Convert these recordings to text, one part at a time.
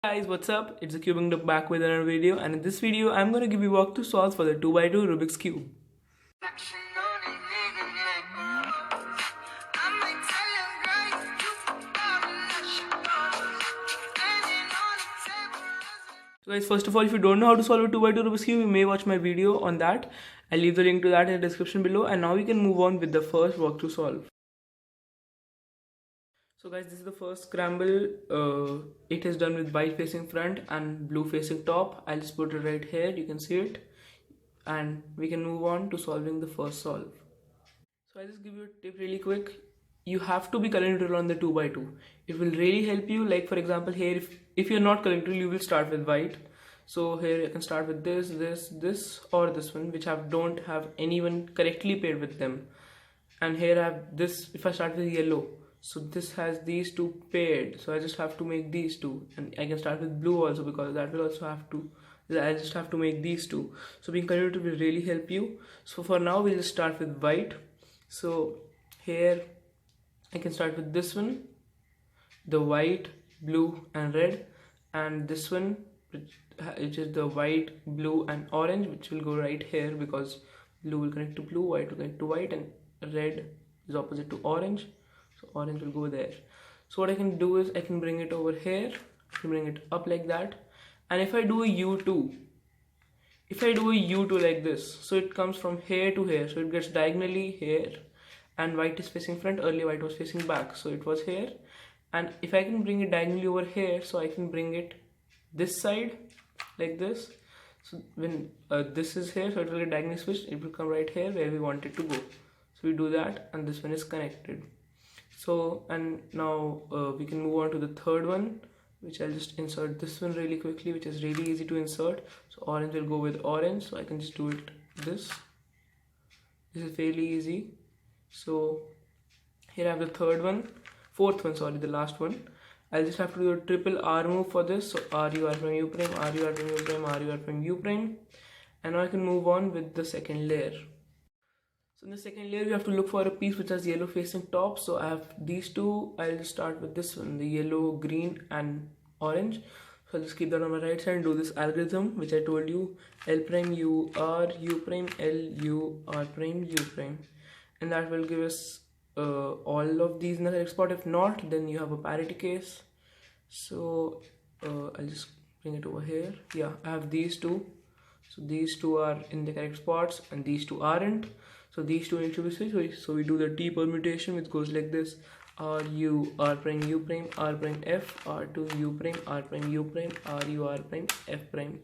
Guys, what's up? It's the Cubing Duck back with another video, and in this video I'm gonna give you walk to solve for the 2x2 Rubik's Cube. So guys, first of all, if you don't know how to solve a 2x2 Rubik's Cube, you may watch my video on that. I'll leave the link to that in the description below, and now we can move on with the first walk to solve. So guys, this is the first scramble. It is done with white facing front and blue facing top. I'll just put it right here, you can see it, and we can move on to solving the first solve. So I'll just give you a tip really quick. You have to be color neutral on the 2x2. It will really help you. Like for example here, if you're not color neutral, you will start with white. So here I can start with this or this one, which don't have anyone correctly paired with them. And here I have this. If I start with yellow, so this has these two paired, so I just have to make these two, and I can start with blue also because that will also have to. I just have to make these two. So being color neutral will really help you. So for now we'll just start with white. So here I can start with this one, the white, blue and red, and this one which is the white, blue and orange, which will go right here because blue will connect to blue, white will connect to white, and red is opposite to orange, so orange will go there. So what I can do is I can bring it over here, I can bring it up like that, and if I do a U2, like this, so it comes from here to here, so it gets diagonally here, and white is facing front. Earlier white was facing back, so it was here, and if I can bring it diagonally over here, so I can bring it this side like this. So when this is here, so it will get diagonally switched, it will come right here where we want it to go. So we do that, and this one is connected. So, and now we can move on to the third one, which I'll just insert this one really quickly, which is really easy to insert. So orange will go with orange, so I can just do it this is fairly easy. So here I have the fourth one, sorry, the last one. I'll just have to do a triple R move for this. So R U R prime U prime, R U R prime U prime, R U R prime U prime, and now I can move on with the second layer. So in the second layer, you have to look for a piece which has yellow facing top. So I have these two. I'll just start with this one, the yellow, green and orange. So I'll just keep that on my right side and do this algorithm which I told you, L prime U R U prime L U R prime U prime, and that will give us all of these in the correct spot. If not, then you have a parity case. So I'll just bring it over here. Yeah, I have these two. So these two are in the correct spots and these two aren't. So these two need to be switched. So we do the T permutation, which goes like this: R U R prime U prime R prime F R2 U prime R prime U prime R U R prime F prime,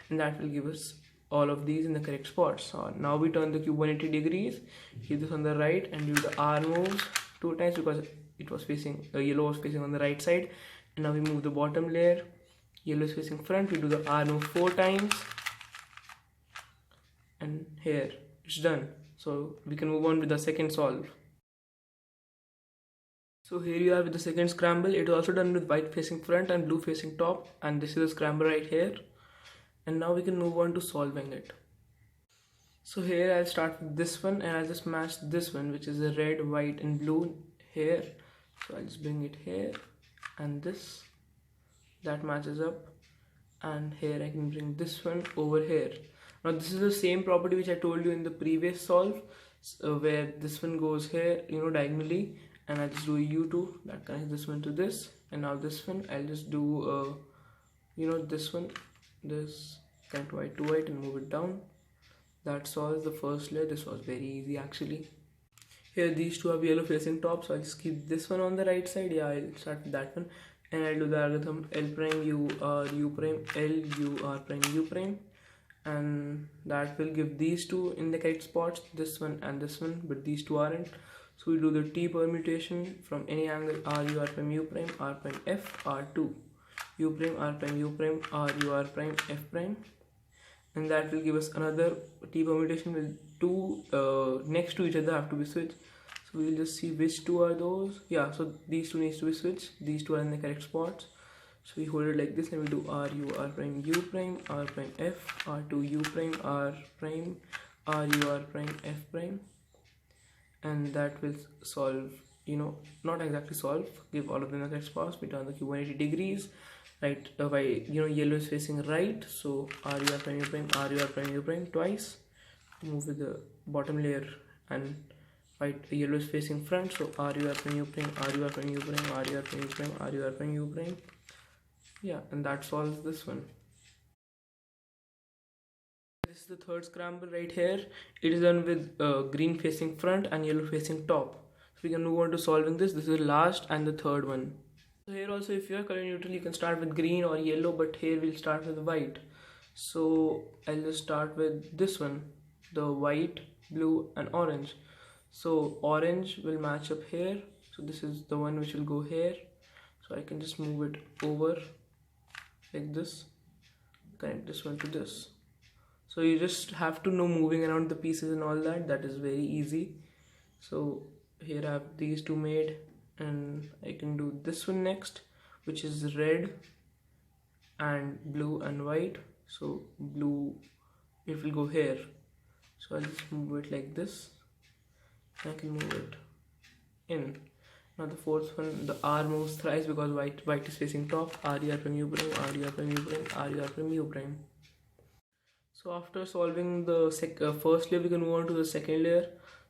and that will give us all of these in the correct spots. So now we turn the cube 180 degrees, keep this on the right and do the R moves 2 times because it was facing, yellow was facing on the right side. And now we move the bottom layer, yellow is facing front, we do the R move 4 times, and here it's done. So we can move on with the second solve. So here you are with the second scramble. It is also done with white facing front and blue facing top, and this is the scramble right here. And now we can move on to solving it. So here I'll start with this one, and I'll just match this one, which is the red, white and blue here. So I'll just bring it here, and this, that matches up, and here I can bring this one over here. Now this is the same property which I told you in the previous solve, where this one goes here, diagonally, and I just do a U2 that connects this one to this, and now this one I'll just do this one, this connect white to white and move it down. That solves the first layer. This was very easy actually. Here these two have yellow facing top, so I'll just keep this one on the right side. Yeah, I'll start with that one, and I'll do the algorithm L prime U R U prime L U R prime U prime, and that will give these two in the correct spots, this one and this one, but these two aren't. So we do the T permutation from any angle, R U R prime U prime R prime F R2 U prime R prime U prime R U R prime F prime, and that will give us another T permutation with two next to each other have to be switched. So we'll just see which two are those. Yeah, so these two needs to be switched, these two are in the correct spots. So we hold it like this and we do R U R prime U prime R prime F R2 U prime R prime R U R prime F prime, and that will solve, not exactly solve, give all of them the correct spots. We turn the cube 180 degrees, right? Why, yellow is facing right, so r u r prime u prime r u r prime u prime twice. Move with the bottom layer, and white yellow is facing front, so r u r prime u prime r u r prime u prime r u r prime u prime r u r prime u prime. Yeah, and that solves this one. This is the third scramble right here. It is done with green facing front and yellow facing top. So we can move on to solving this. This is the last and the third one. So here also, if you are color neutral, you can start with green or yellow, but here we'll start with white. So I'll just start with this one, the white, blue and orange. So orange will match up here, so this is the one which will go here. So I can just move it over like this, connect this one to this. So you just have to know moving around the pieces and all that. That is very easy. So here I have these two made, and I can do this one next, which is red and blue and white. So blue, it will go here. So I'll just move it like this. I can move it in. Now the fourth one, the R moves thrice because white is facing top. R U R prime u prime, R U R prime u prime, R U R prime u prime. So after solving the first layer, we can move on to the second layer.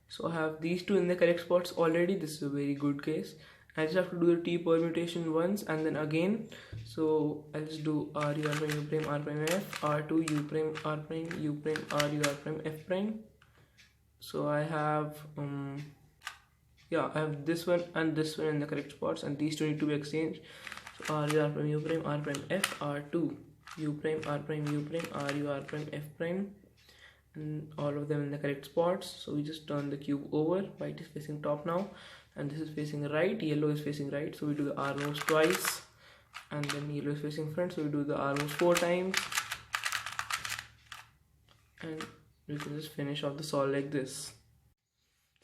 So I have these two in the correct spots already. This is a very good case. I just have to do the T permutation once and then again. So I'll just do R U R prime u prime R prime F, R2 U prime R prime U prime R U R prime F prime. So I have I have this one and this one in the correct spots, and these two need to be exchanged. So R U R prime U prime R prime F, R2 U prime R prime U prime R U R prime F prime, and all of them in the correct spots. So we just turn the cube over. White is facing top now, and this is facing right. Yellow is facing right, so we do the R moves twice, and then yellow is facing front, so we do the R moves 4 times, and we can just finish off the solve like this.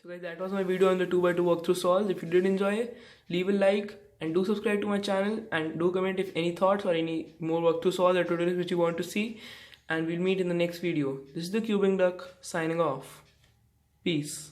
So guys, that was my video on the 2x2 walkthrough solve. If you did enjoy it, leave a like and do subscribe to my channel, and do comment if any thoughts or any more walkthrough solve or tutorials which you want to see, and we'll meet in the next video. This is the Cubing Duck signing off. Peace.